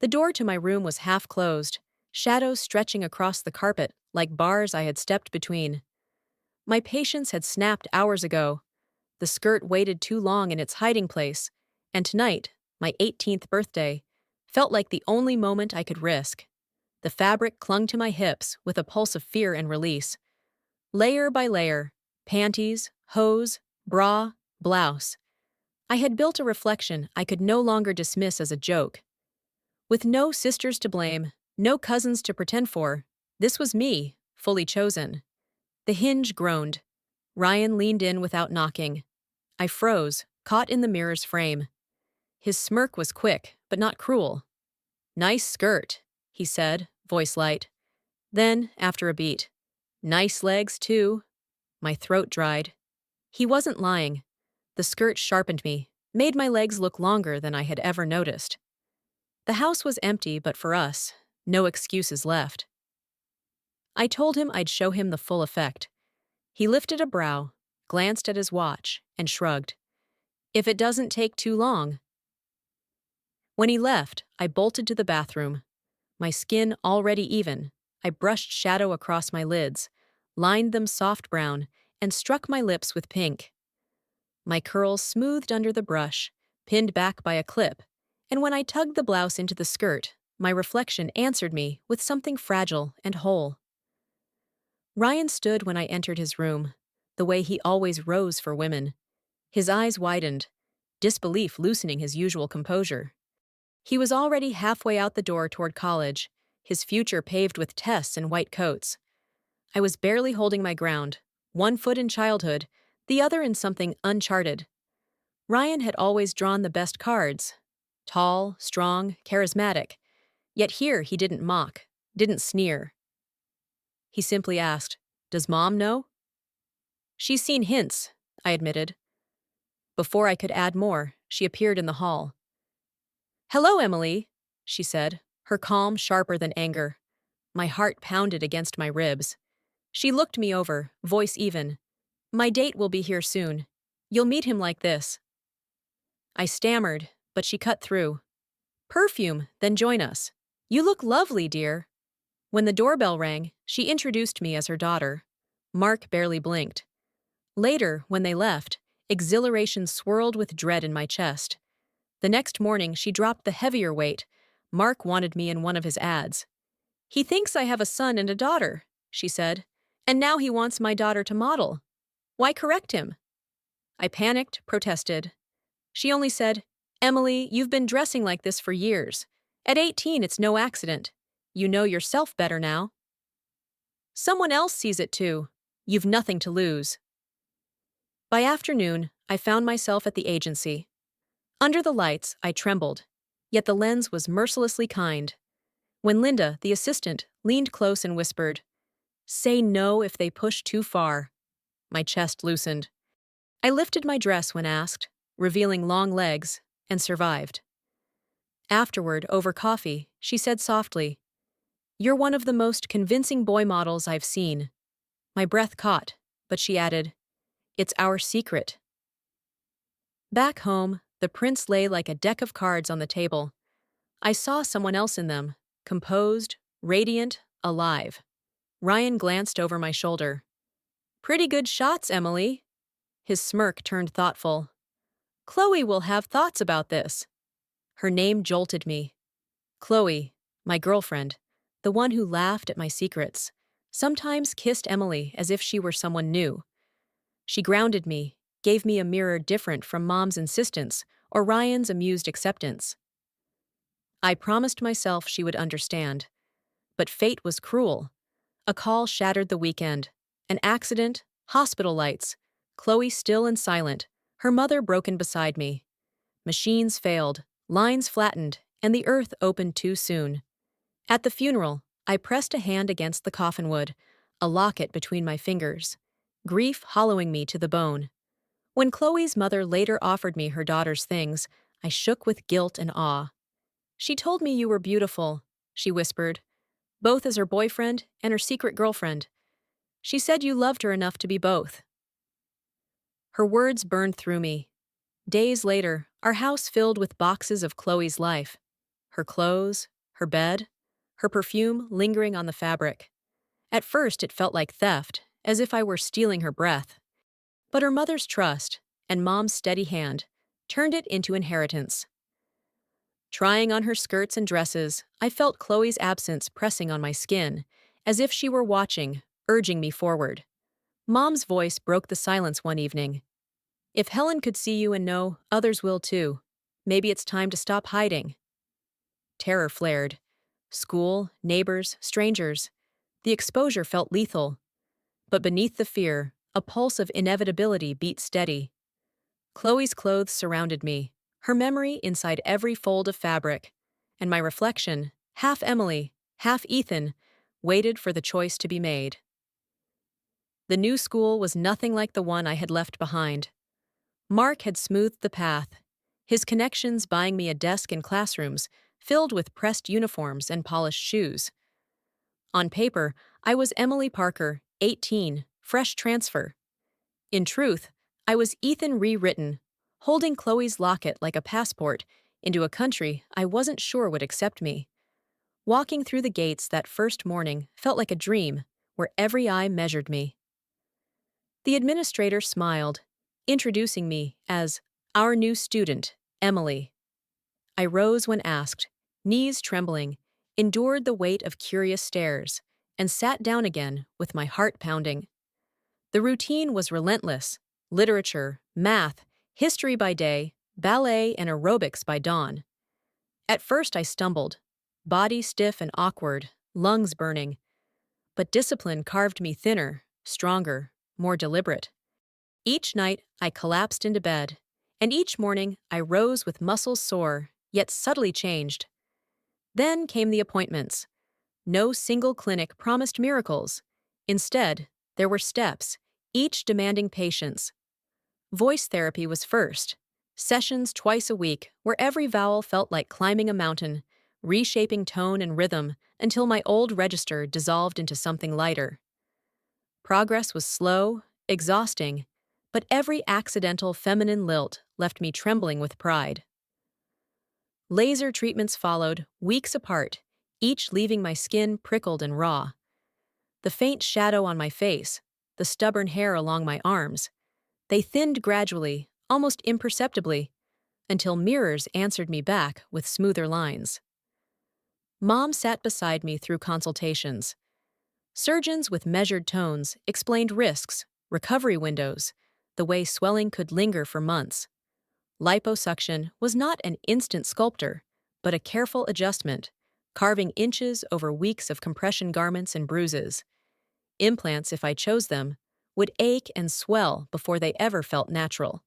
The door to my room was half closed, shadows stretching across the carpet like bars I had stepped between. My patience had snapped hours ago. The skirt waited too long in its hiding place, and tonight, my 18th birthday, felt like the only moment I could risk. The fabric clung to my hips with a pulse of fear and release. Layer by layer, panties, hose, bra, blouse. I had built a reflection I could no longer dismiss as a joke. With no sisters to blame, no cousins to pretend for, this was me, fully chosen. The hinge groaned. Ryan leaned in without knocking. I froze, caught in the mirror's frame. His smirk was quick, but not cruel. "Nice skirt," he said, voice light. Then, after a beat, "Nice legs, too." My throat dried. He wasn't lying. The skirt sharpened me, made my legs look longer than I had ever noticed. The house was empty, but for us, no excuses left. I told him I'd show him the full effect. He lifted a brow, glanced at his watch, and shrugged. "If it doesn't take too long." When he left, I bolted to the bathroom. My skin already even, I brushed shadow across my lids, lined them soft brown, and struck my lips with pink. My curls smoothed under the brush, pinned back by a clip, and when I tugged the blouse into the skirt, my reflection answered me with something fragile and whole. Ryan stood when I entered his room, the way he always rose for women. His eyes widened, disbelief loosening his usual composure. He was already halfway out the door toward college, his future paved with tests and white coats. I was barely holding my ground, one foot in childhood, the other in something uncharted. Ryan had always drawn the best cards. Tall, strong, charismatic. Yet here he didn't mock, didn't sneer. He simply asked, "Does Mom know?" "She's seen hints," I admitted. Before I could add more, she appeared in the hall. "Hello, Emily," she said, her calm sharper than anger. My heart pounded against my ribs. She looked me over, voice even. "My date will be here soon. You'll meet him like this." I stammered, but she cut through. "Perfume, then join us. You look lovely, dear." When the doorbell rang, she introduced me as her daughter. Mark barely blinked. Later, when they left, exhilaration swirled with dread in my chest. The next morning, she dropped the heavier weight. Mark wanted me in one of his ads. "He thinks I have a son and a daughter," she said, "and now he wants my daughter to model. Why correct him?" I panicked, protested. She only said, "Emily, you've been dressing like this for years. At 18, it's no accident. You know yourself better now. Someone else sees it too. You've nothing to lose." By afternoon, I found myself at the agency. Under the lights, I trembled, yet the lens was mercilessly kind. When Linda, the assistant, leaned close and whispered, "Say no if they push too far," my chest loosened. I lifted my dress when asked, revealing long legs, and survived. Afterward, over coffee, she said softly, "You're one of the most convincing boy models I've seen." My breath caught, but she added, "It's our secret." Back home, the prints lay like a deck of cards on the table. I saw someone else in them, composed, radiant, alive. Ryan glanced over my shoulder. "Pretty good shots, Emily." His smirk turned thoughtful. "Chloe will have thoughts about this." Her name jolted me. Chloe, my girlfriend, the one who laughed at my secrets, sometimes kissed Emily as if she were someone new. She grounded me, gave me a mirror different from Mom's insistence or Ryan's amused acceptance. I promised myself she would understand. But fate was cruel. A call shattered the weekend. An accident, hospital lights, Chloe still and silent, her mother broken beside me. Machines failed, lines flattened, and the earth opened too soon. At the funeral, I pressed a hand against the coffin wood, a locket between my fingers, grief hollowing me to the bone. When Chloe's mother later offered me her daughter's things, I shook with guilt and awe. "She told me you were beautiful," she whispered, "both as her boyfriend and her secret girlfriend. She said you loved her enough to be both." Her words burned through me. Days later, our house filled with boxes of Chloe's life. her clothes, her bed, her perfume lingering on the fabric. At first, it felt like theft, as if I were stealing her breath. But her mother's trust and Mom's steady hand turned it into inheritance. Trying on her skirts and dresses, I felt Chloe's absence pressing on my skin, as if she were watching, urging me forward. Mom's voice broke the silence one evening. If Helen could see you and know, others will too. Maybe it's time to stop hiding. Terror flared. School, neighbors, strangers. The exposure felt lethal. But beneath the fear, a pulse of inevitability beat steady. Chloe's clothes surrounded me, her memory inside every fold of fabric, and my reflection, half Emily, half Ethan, waited for the choice to be made. The new school was nothing like the one I had left behind. Mark had smoothed the path, his connections buying me a desk and classrooms filled with pressed uniforms and polished shoes. On paper, I was Emily Parker, 18, fresh transfer. In truth, I was Ethan rewritten, holding Chloe's locket like a passport into a country I wasn't sure would accept me. Walking through the gates that first morning felt like a dream, where every eye measured me. The administrator smiled, introducing me as our new student, Emily. I rose when asked, knees trembling, endured the weight of curious stares, and sat down again with my heart pounding. The routine was relentless: literature, math, history by day, ballet, and aerobics by dawn. At first I stumbled, body stiff and awkward, lungs burning. But discipline carved me thinner, stronger, more deliberate. Each night I collapsed into bed, and each morning I rose with muscles sore, yet subtly changed. Then came the appointments. No single clinic promised miracles. Instead, there were steps, each demanding patience. Voice therapy was first, sessions twice a week where every vowel felt like climbing a mountain, reshaping tone and rhythm until my old register dissolved into something lighter. Progress was slow, exhausting, but every accidental feminine lilt left me trembling with pride. Laser treatments followed, weeks apart, each leaving my skin prickled and raw. The faint shadow on my face, the stubborn hair along my arms, they thinned gradually, almost imperceptibly, until mirrors answered me back with smoother lines. Mom sat beside me through consultations. Surgeons with measured tones explained risks, recovery windows, the way swelling could linger for months. Liposuction was not an instant sculptor, but a careful adjustment, carving inches over weeks of compression garments and bruises. Implants, if I chose them, would ache and swell before they ever felt natural.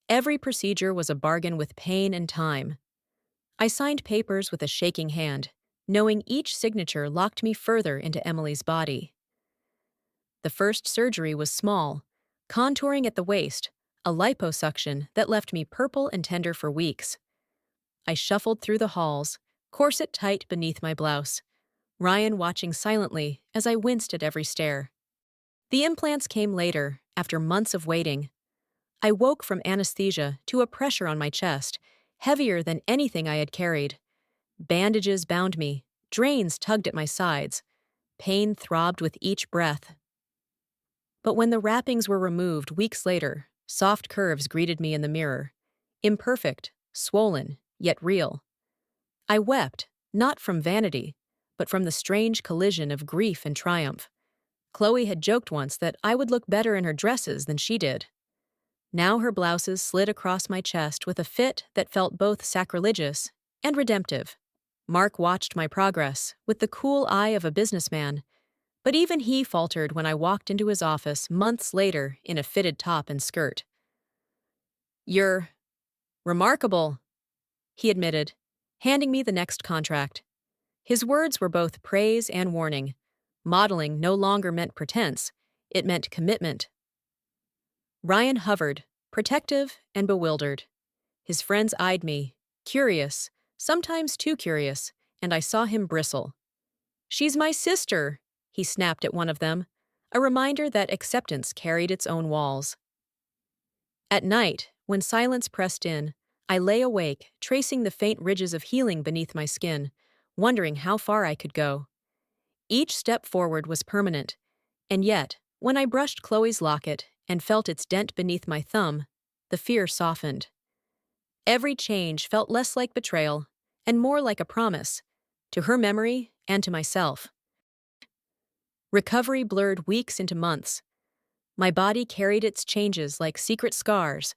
Every procedure was a bargain with pain and time. I signed papers with a shaking hand, knowing each signature locked me further into Emily's body. The first surgery was small, contouring at the waist, a liposuction that left me purple and tender for weeks. I shuffled through the halls, corset tight beneath my blouse, Ryan watching silently as I winced at every stare. The implants came later, after months of waiting. I woke from anesthesia to a pressure on my chest, heavier than anything I had carried. Bandages bound me, drains tugged at my sides. Pain throbbed with each breath. But when the wrappings were removed weeks later, soft curves greeted me in the mirror. Imperfect, swollen, yet real. I wept, not from vanity, but from the strange collision of grief and triumph. Chloe had joked once that I would look better in her dresses than she did. Now her blouses slid across my chest with a fit that felt both sacrilegious and redemptive. Mark watched my progress with the cool eye of a businessman, but even he faltered when I walked into his office months later in a fitted top and skirt. "You're remarkable," he admitted, handing me the next contract. His words were both praise and warning. Modeling no longer meant pretense, it meant commitment. Ryan hovered, protective and bewildered. His friends eyed me, curious, sometimes too curious, and I saw him bristle. "She's my sister," he snapped at one of them, a reminder that acceptance carried its own walls. At night, when silence pressed in, I lay awake, tracing the faint ridges of healing beneath my skin, wondering how far I could go. Each step forward was permanent, and yet, when I brushed Chloe's locket and felt its dent beneath my thumb, the fear softened. Every change felt less like betrayal and more like a promise, to her memory and to myself. Recovery blurred weeks into months. My body carried its changes like secret scars,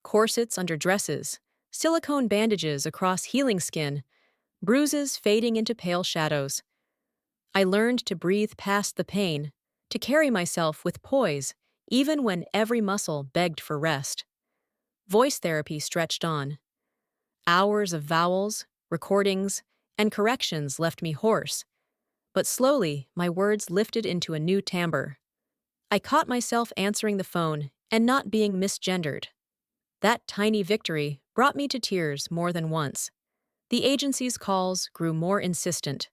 corsets under dresses, silicone bandages across healing skin, bruises fading into pale shadows. I learned to breathe past the pain, to carry myself with poise, even when every muscle begged for rest. Voice therapy stretched on. Hours of vowels, recordings, and corrections left me hoarse, but slowly my words lifted into a new timbre. I caught myself answering the phone and not being misgendered. That tiny victory brought me to tears more than once. The agency's calls grew more insistent.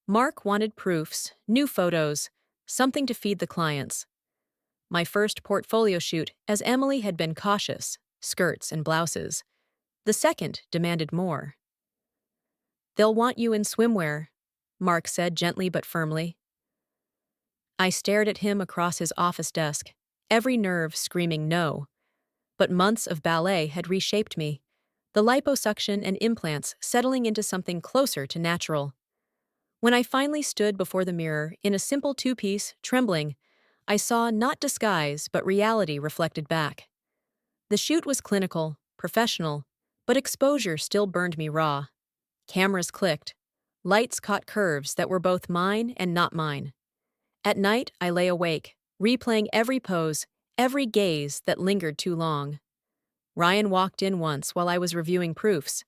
Mark wanted proofs, new photos, something to feed the clients. My first portfolio shoot, as Emily had been cautious, skirts and blouses. The second demanded more. "They'll want you in swimwear," Mark said gently but firmly. I stared at him across his office desk, every nerve screaming no. But months of ballet had reshaped me, the liposuction and implants settling into something closer to natural. When I finally stood before the mirror in a simple two-piece, trembling, I saw not disguise but reality reflected back. The shoot was clinical, professional, but exposure still burned me raw. Cameras clicked. Lights caught curves that were both mine and not mine. At night, I lay awake, replaying every pose, every gaze that lingered too long. Ryan walked in once while I was reviewing proofs.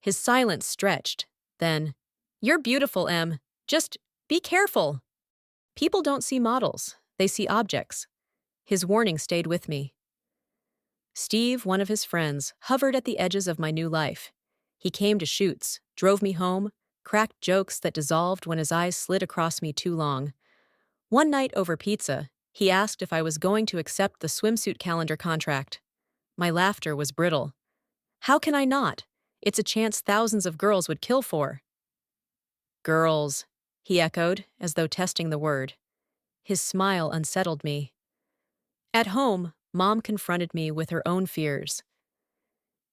His silence stretched. Then, "You're beautiful, Em. Just be careful." People don't see models, they see objects. His warning stayed with me. Steve, one of his friends, hovered at the edges of my new life. He came to shoots, drove me home, cracked jokes that dissolved when his eyes slid across me too long. One night over pizza, he asked if I was going to accept the swimsuit calendar contract. My laughter was brittle. How can I not? It's a chance thousands of girls would kill for. "Girls," he echoed, as though testing the word. His smile unsettled me. At home, Mom confronted me with her own fears.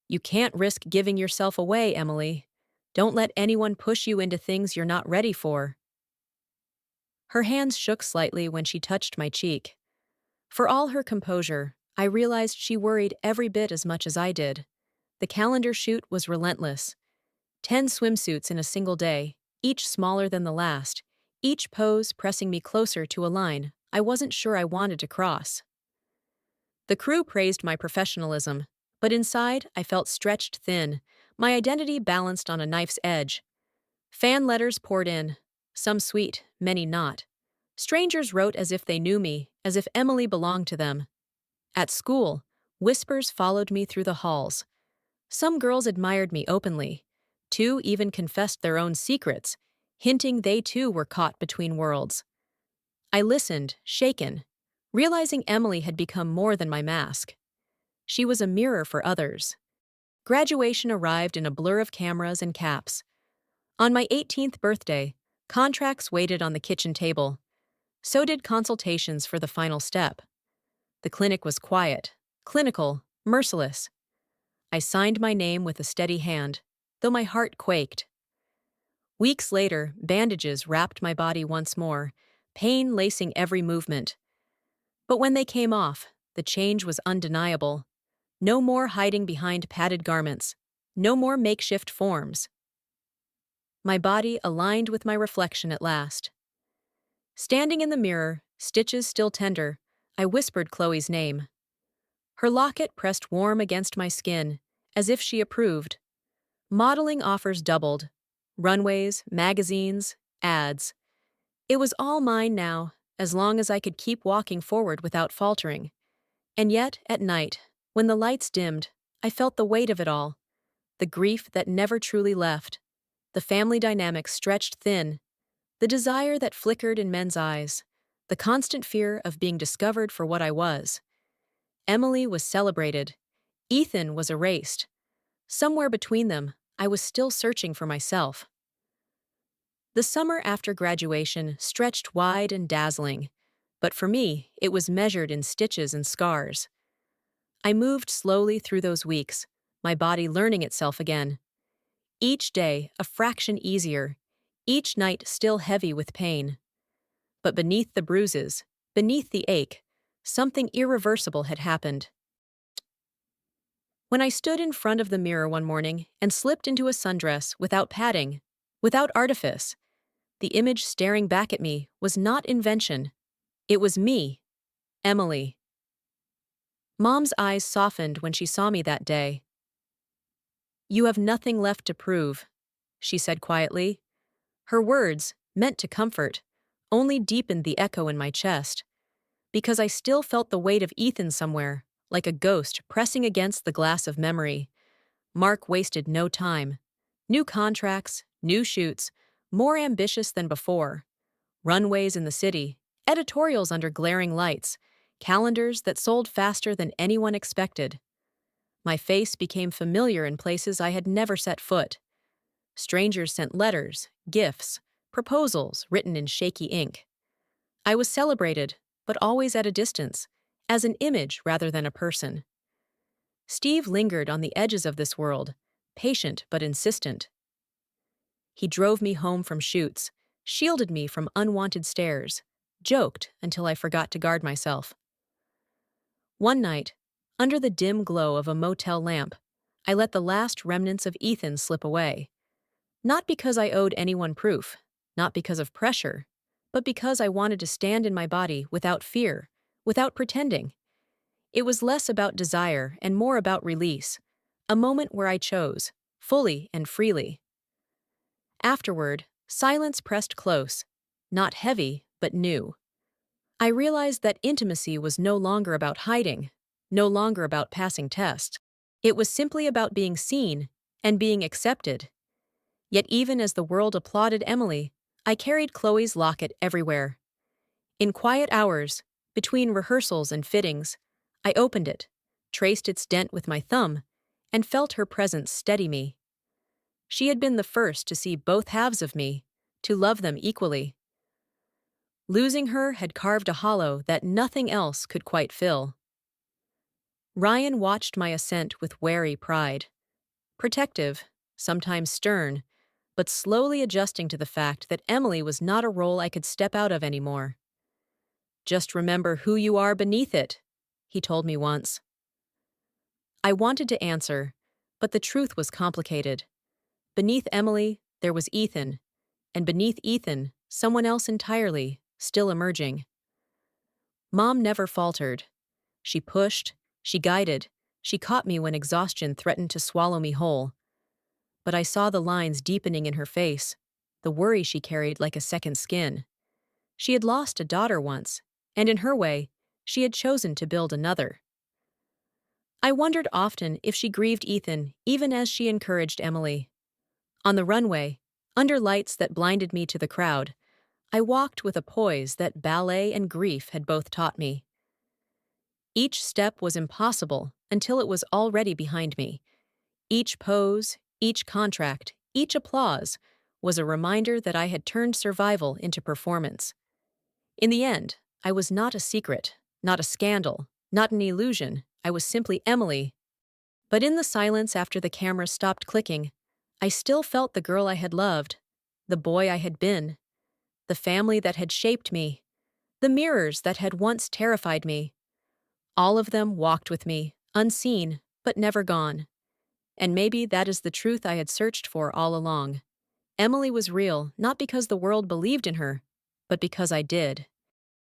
"You can't risk giving yourself away, Emily. Don't let anyone push you into things you're not ready for." Her hands shook slightly when she touched my cheek. For all her composure, I realized she worried every bit as much as I did. The calendar shoot was relentless. 10 swimsuits in a single day, each smaller than the last, each pose pressing me closer to a line I wasn't sure I wanted to cross. The crew praised my professionalism, but inside I felt stretched thin, my identity balanced on a knife's edge. Fan letters poured in, some sweet, many not. Strangers wrote as if they knew me, as if Emily belonged to them. At school, whispers followed me through the halls. Some girls admired me openly. 2 even confessed their own secrets, hinting they too were caught between worlds. I listened, shaken, realizing Emily had become more than my mask. She was a mirror for others. Graduation arrived in a blur of cameras and caps. On my 18th birthday, contracts waited on the kitchen table. So did consultations for the final step. The clinic was quiet, clinical, merciless. I signed my name with a steady hand, though my heart quaked. Weeks later, bandages wrapped my body once more, pain lacing every movement. But when they came off, the change was undeniable. No more hiding behind padded garments. No more makeshift forms. My body aligned with my reflection at last. Standing in the mirror, stitches still tender, I whispered Chloe's name. Her locket pressed warm against my skin, as if she approved. Modeling offers doubled. Runways, magazines, ads. It was all mine now, as long as I could keep walking forward without faltering. And yet, at night, when the lights dimmed, I felt the weight of it all. The grief that never truly left. The family dynamics stretched thin. The desire that flickered in men's eyes. The constant fear of being discovered for what I was. Emily was celebrated. Ethan was erased. Somewhere between them, I was still searching for myself. The summer after graduation stretched wide and dazzling, but for me, it was measured in stitches and scars. I moved slowly through those weeks, my body learning itself again. Each day, a fraction easier, each night still heavy with pain. But beneath the bruises, beneath the ache, something irreversible had happened. When I stood in front of the mirror one morning and slipped into a sundress without padding, without artifice, the image staring back at me was not invention. It was me, Emily. Mom's eyes softened when she saw me that day. "You have nothing left to prove," she said quietly. Her words, meant to comfort, only deepened the echo in my chest, because I still felt the weight of Ethan somewhere, like a ghost pressing against the glass of memory. Mark wasted no time. New contracts, new shoots, more ambitious than before. Runways in the city, editorials under glaring lights, calendars that sold faster than anyone expected. My face became familiar in places I had never set foot. Strangers sent letters, gifts, proposals written in shaky ink. I was celebrated, but always at a distance, as an image rather than a person. Steve lingered on the edges of this world, patient but insistent. He drove me home from shoots, shielded me from unwanted stares, joked until I forgot to guard myself. One night, under the dim glow of a motel lamp, I let the last remnants of Ethan slip away. Not because I owed anyone proof, not because of pressure, but because I wanted to stand in my body without fear, without pretending. It was less about desire and more about release, a moment where I chose, fully and freely. Afterward, silence pressed close, not heavy, but new. I realized that intimacy was no longer about hiding, no longer about passing tests. It was simply about being seen and being accepted. Yet even as the world applauded Emily, I carried Chloe's locket everywhere. In quiet hours, between rehearsals and fittings, I opened it, traced its dent with my thumb, and felt her presence steady me. She had been the first to see both halves of me, to love them equally. Losing her had carved a hollow that nothing else could quite fill. Ryan watched my ascent with wary pride. Protective, sometimes stern, but slowly adjusting to the fact that Emily was not a role I could step out of anymore. "Just remember who you are beneath it," he told me once. I wanted to answer, but the truth was complicated. Beneath Emily, there was Ethan, and beneath Ethan, someone else entirely, still emerging. Mom never faltered. She pushed, she guided, she caught me when exhaustion threatened to swallow me whole. But I saw the lines deepening in her face, the worry she carried like a second skin. She had lost a daughter once, and in her way, she had chosen to build another. I wondered often if she grieved Ethan even as she encouraged Emily. On the runway, under lights that blinded me to the crowd, I walked with a poise that ballet and grief had both taught me. Each step was impossible until it was already behind me. Each pose, each contract, each applause was a reminder that I had turned survival into performance. In the end, I was not a secret, not a scandal, not an illusion. I was simply Emily. But in the silence after the camera stopped clicking, I still felt the girl I had loved, the boy I had been, the family that had shaped me, the mirrors that had once terrified me. All of them walked with me, unseen, but never gone. And maybe that is the truth I had searched for all along. Emily was real, not because the world believed in her, but because I did.